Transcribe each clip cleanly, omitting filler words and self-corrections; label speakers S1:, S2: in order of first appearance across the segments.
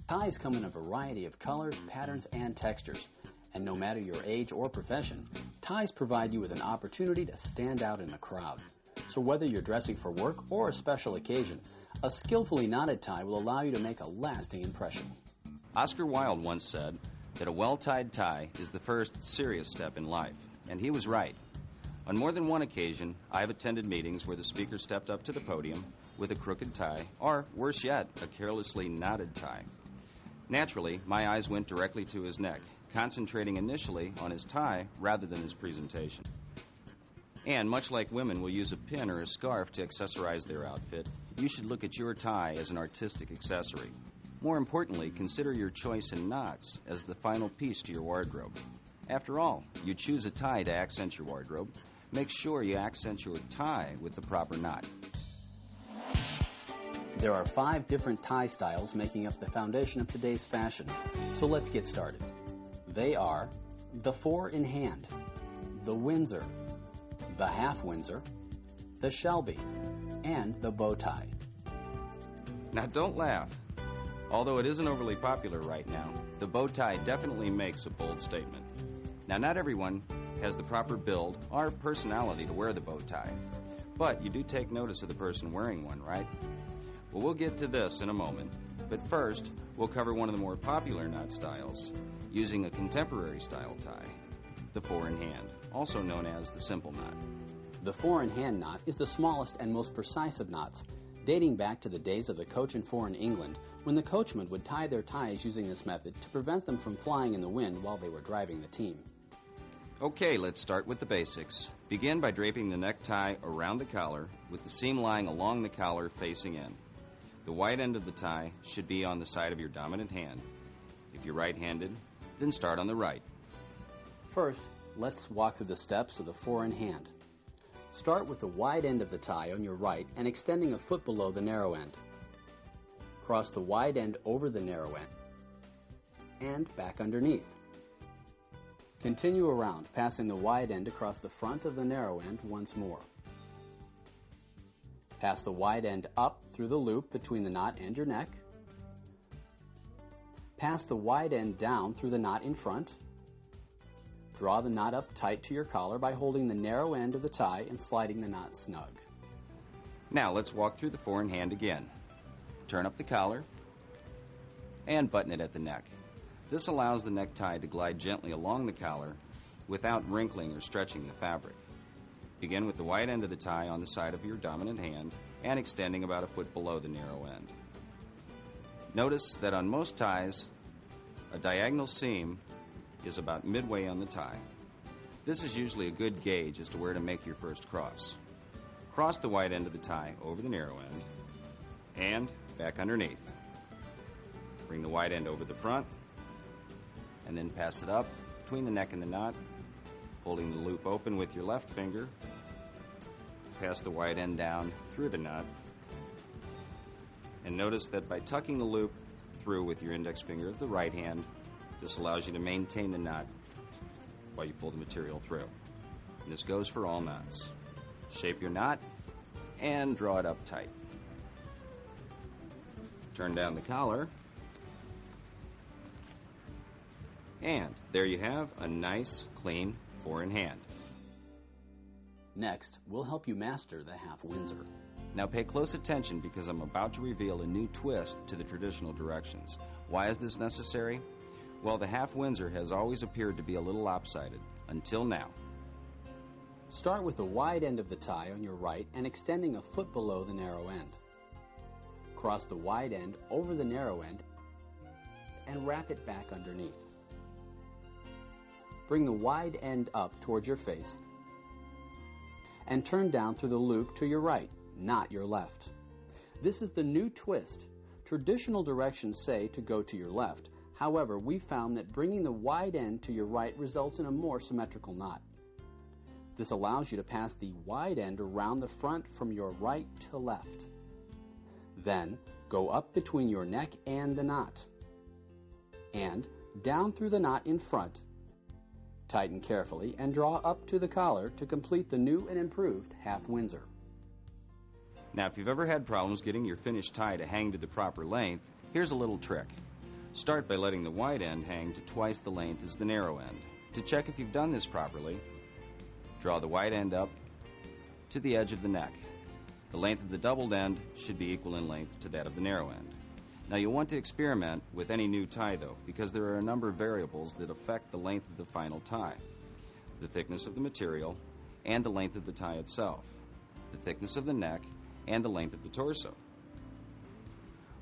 S1: Ties come in a variety of colors, patterns, and textures. And no matter your age or profession, ties provide you with an opportunity to stand out in a crowd. So whether you're dressing for work or a special occasion, a skillfully knotted tie will allow you to make a lasting impression.
S2: Oscar Wilde once said that a well-tied tie is the first serious step in life, and he was right. On more than one occasion, I have attended meetings where the speaker stepped up to the podium with a crooked tie, or worse yet, a carelessly knotted tie. Naturally, my eyes went directly to his neck, concentrating initially on his tie rather than his presentation. And much like women will use a pin or a scarf to accessorize their outfit, you should look at your tie as an artistic accessory. More importantly, consider your choice in knots as the final piece to your wardrobe. After all, you choose a tie to accent your wardrobe. Make sure you accent your tie with the proper knot.
S1: There are 5 different tie styles making up the foundation of today's fashion. So let's get started. They are the 4 in hand, the Windsor, the half Windsor, the Shelby, and the bow tie.
S2: Now don't laugh. Although it isn't overly popular right now, the bow tie definitely makes a bold statement. Now not everyone has the proper build or personality to wear the bow tie, but you do take notice of the person wearing one, right? Well, we'll get to this in a moment, but first we'll cover one of the more popular knot styles, using a contemporary style tie, the 4 in hand, also known as the simple knot.
S1: The 4 in hand knot is the smallest and most precise of knots, dating back to the days of the coach and 4 in England, when the coachmen would tie their ties using this method to prevent them from flying in the wind while they were driving the team.
S2: Okay, let's start with the basics. Begin by draping the necktie around the collar with the seam lying along the collar facing in. The wide end of the tie should be on the side of your dominant hand. If you're right-handed, then start on the right.
S1: First, let's walk through the steps of the 4 in hand. Start with the wide end of the tie on your right and extending a foot below the narrow end. Cross the wide end over the narrow end and back underneath. Continue around, passing the wide end across the front of the narrow end once more. Pass the wide end up through the loop between the knot and your neck. Pass the wide end down through the knot in front. Draw the knot up tight to your collar by holding the narrow end of the tie and sliding the knot snug.
S2: Now let's walk through the 4 in hand again. Turn up the collar and button it at the neck. This allows the necktie to glide gently along the collar without wrinkling or stretching the fabric. Begin with the wide end of the tie on the side of your dominant hand and extending about a foot below the narrow end. Notice that on most ties, a diagonal seam is about midway on the tie. This is usually a good gauge as to where to make your first cross. Cross the wide end of the tie over the narrow end and back underneath. Bring the wide end over the front and then pass it up between the neck and the knot, holding the loop open with your left finger. Pass the wide end down through the knot. And notice that by tucking the loop through with your index finger of the right hand, this allows you to maintain the knot while you pull the material through. And this goes for all knots. Shape your knot and draw it up tight. Turn down the collar. And there you have a nice, clean 4 in hand.
S1: Next, we'll help you master the half Windsor.
S2: Now pay close attention because I'm about to reveal a new twist to the traditional directions. Why is this necessary? Well, the half Windsor has always appeared to be a little lopsided, until now.
S1: Start with the wide end of the tie on your right and extending a foot below the narrow end. Cross the wide end over the narrow end and wrap it back underneath. Bring the wide end up towards your face and turn down through the loop to your right, not your left. This is the new twist. Traditional directions say to go to your left. However, we found that bringing the wide end to your right results in a more symmetrical knot. This allows you to pass the wide end around the front from your right to left. Then, go up between your neck and the knot, and down through the knot in front. Tighten carefully and draw up to the collar to complete the new and improved half Windsor.
S2: Now, if you've ever had problems getting your finished tie to hang to the proper length, here's a little trick. Start by letting the wide end hang to twice the length as the narrow end. To check if you've done this properly, draw the wide end up to the edge of the neck. The length of the doubled end should be equal in length to that of the narrow end. Now you'll want to experiment with any new tie though, because there are a number of variables that affect the length of the final tie. The thickness of the material and the length of the tie itself, the thickness of the neck and the length of the torso.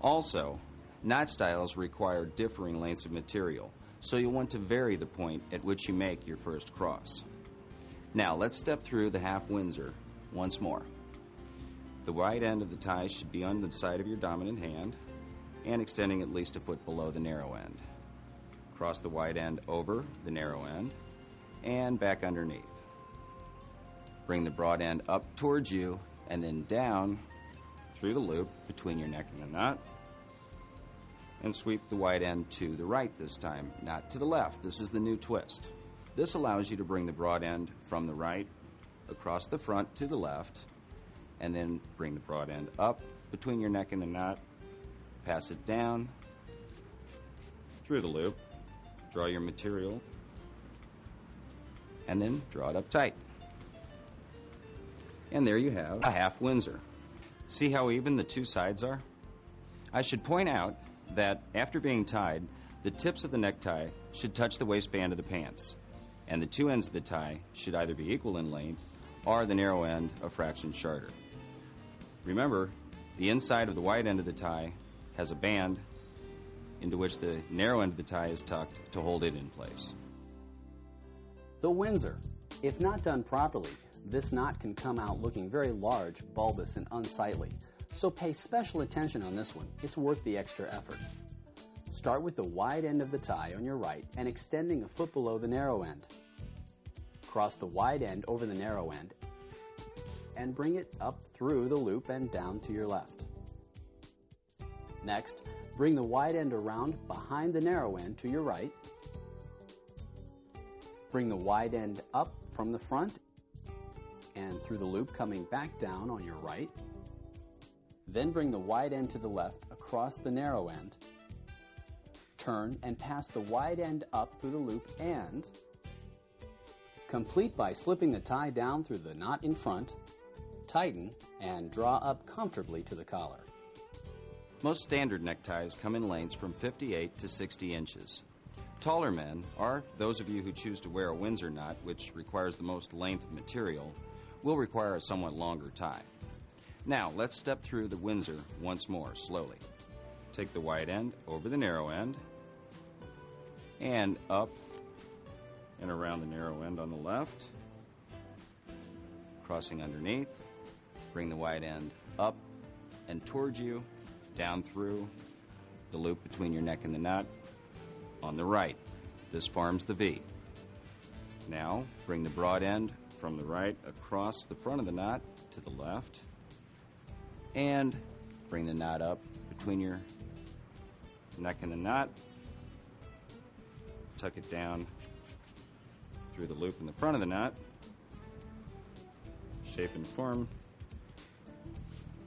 S2: Also, knot styles require differing lengths of material, so you'll want to vary the point at which you make your first cross. Now let's step through the half Windsor once more. The wide end of the tie should be on the side of your dominant hand and extending at least a foot below the narrow end. Cross the wide end over the narrow end and back underneath. Bring the broad end up towards you and then down through the loop between your neck and the knot, and sweep the wide end to the right this time, not to the left. This is the new twist. This allows you to bring the broad end from the right across the front to the left, and then bring the broad end up between your neck and the knot, pass it down through the loop, draw your material, and then draw it up tight. And there you have a half Windsor. See how even the two sides are? I should point out that after being tied, the tips of the necktie should touch the waistband of the pants, and the two ends of the tie should either be equal in length or the narrow end a fraction shorter. Remember, the inside of the wide end of the tie has a band into which the narrow end of the tie is tucked to hold it in place.
S1: The Windsor. If not done properly, this knot can come out looking very large, bulbous, and unsightly. So pay special attention on this one. It's worth the extra effort. Start with the wide end of the tie on your right and extending a foot below the narrow end. Cross the wide end over the narrow end and bring it up through the loop and down to your left. Next, bring the wide end around behind the narrow end to your right. Bring the wide end up from the front and through the loop coming back down on your right. Then bring the wide end to the left across the narrow end. Turn and pass the wide end up through the loop and complete by slipping the tie down through the knot in front, tighten, and draw up comfortably to the collar.
S2: Most standard neckties come in lengths from 58 to 60 inches. Taller men, or those of you who choose to wear a Windsor knot, which requires the most length of material, will require a somewhat longer tie. Now, let's step through the Windsor once more, slowly. Take the wide end over the narrow end, and up and around the narrow end on the left, crossing underneath. Bring the wide end up and towards you, down through the loop between your neck and the knot on the right. This forms the V. Now, bring the broad end from the right across the front of the knot to the left, and bring the knot up between your neck and the knot. Tuck it down through the loop in the front of the knot, shape and form,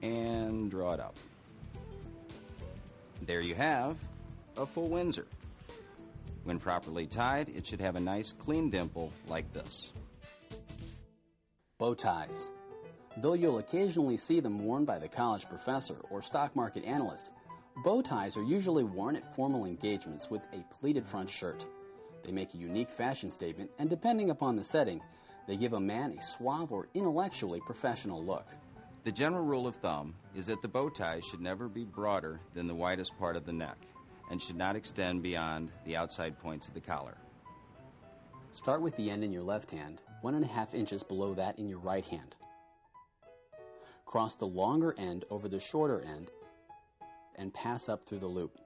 S2: and draw it up. There you have a full Windsor. When properly tied, it should have a nice clean dimple like this.
S1: Bow ties. Though you'll occasionally see them worn by the college professor or stock market analyst, bow ties are usually worn at formal engagements with a pleated front shirt. They make a unique fashion statement, and depending upon the setting, they give a man a suave or intellectually professional look.
S2: The general rule of thumb is that the bow tie should never be broader than the widest part of the neck and should not extend beyond the outside points of the collar.
S1: Start with the end in your left hand, 1.5 inches below that in your right hand. Cross the longer end over the shorter end and pass up through the loop.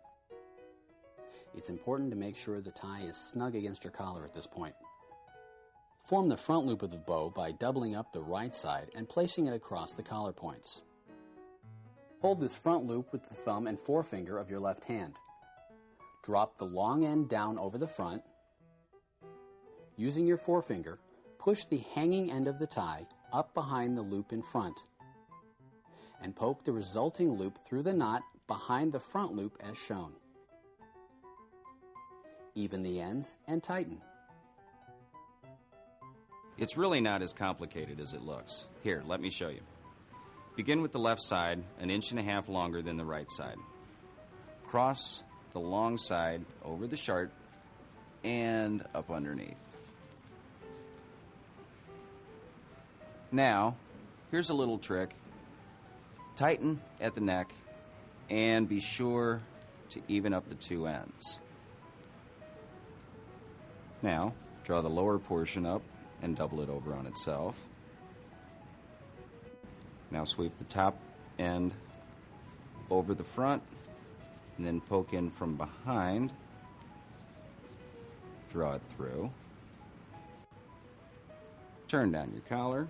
S1: It's important to make sure the tie is snug against your collar at this point. Form the front loop of the bow by doubling up the right side and placing it across the collar points. Hold this front loop with the thumb and forefinger of your left hand. Drop the long end down over the front. Using your forefinger, push the hanging end of the tie up behind the loop in front and poke the resulting loop through the knot behind the front loop as shown. Even the ends and tighten.
S2: It's really not as complicated as it looks. Here, let me show you. Begin with the left side, 1.5 inches longer than the right side. Cross the long side over the sharp and up underneath. Now, here's a little trick. Tighten at the neck and be sure to even up the two ends. Now, draw the lower portion up and double it over on itself. Now sweep the top end over the front and then poke in from behind. Draw it through. Turn down your collar.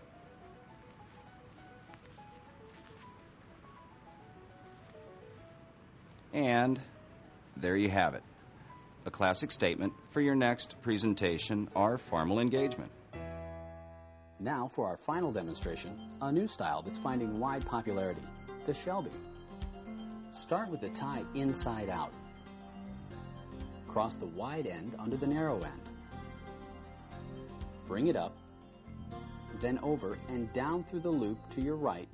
S2: And there you have it. A classic statement for your next presentation or formal engagement.
S1: Now for our final demonstration, a new style that's finding wide popularity, the Shelby. Start with the tie inside out. Cross the wide end under the narrow end. Bring it up, then over and down through the loop to your right.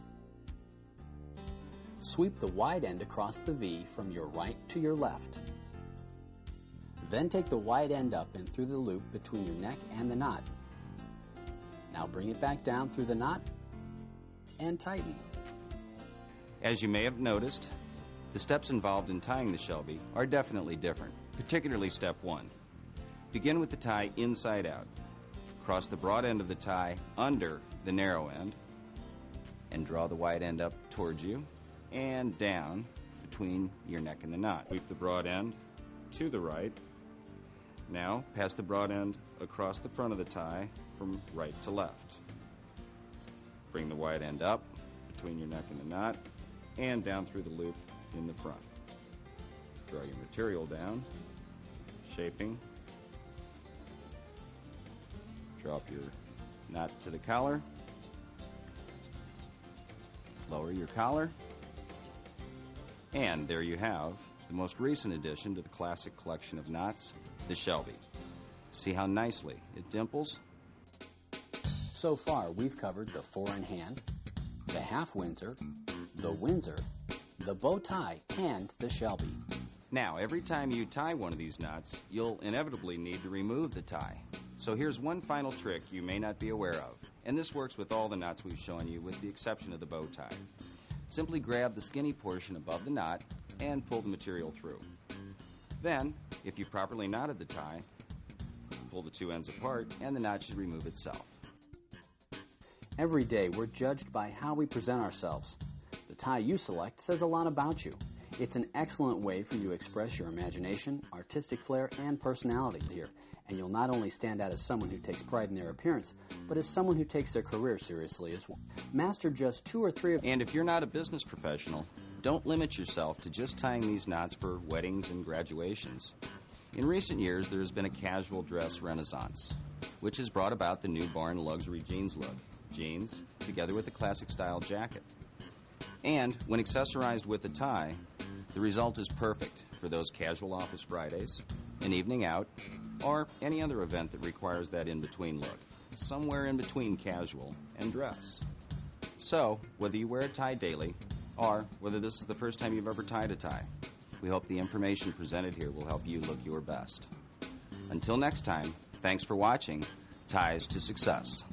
S1: Sweep the wide end across the V from your right to your left. Then take the wide end up and through the loop between your neck and the knot. Now bring it back down through the knot and tighten.
S2: As you may have noticed, the steps involved in tying the Shelby are definitely different, particularly step 1. Begin with the tie inside out. Cross the broad end of the tie under the narrow end and draw the wide end up towards you and down between your neck and the knot. Sweep the broad end to the right. Now pass the broad end across the front of the tie from right to left. Bring the wide end up between your neck and the knot and down through the loop in the front. Draw your material down, shaping. Drop your knot to the collar. Lower your collar. And there you have the most recent addition to the classic collection of knots, the Shelby. See how nicely it dimples?
S1: So far, we've covered the 4-in-hand, the half Windsor, the Windsor, the bow tie, and the Shelby.
S2: Now, every time you tie one of these knots, you'll inevitably need to remove the tie. So here's one final trick you may not be aware of, and this works with all the knots we've shown you with the exception of the bow tie. Simply grab the skinny portion above the knot and pull the material through. Then, if you properly knotted the tie, pull the two ends apart and the knot should remove itself.
S1: Every day, we're judged by how we present ourselves. The tie you select says a lot about you. It's an excellent way for you to express your imagination, artistic flair, and personality here. And you'll not only stand out as someone who takes pride in their appearance, but as someone who takes their career seriously as well. Master just 2 or 3 of...
S2: And if you're not a business professional, don't limit yourself to just tying these knots for weddings and graduations. In recent years, there has been a casual dress renaissance, which has brought about the newborn luxury jeans look. Jeans, together with a classic style jacket. And when accessorized with a tie, the result is perfect for those casual office Fridays, an evening out, or any other event that requires that in-between look, somewhere in between casual and dress. So, whether you wear a tie daily, or whether this is the first time you've ever tied a tie, we hope the information presented here will help you look your best. Until next time, thanks for watching Ties to Success.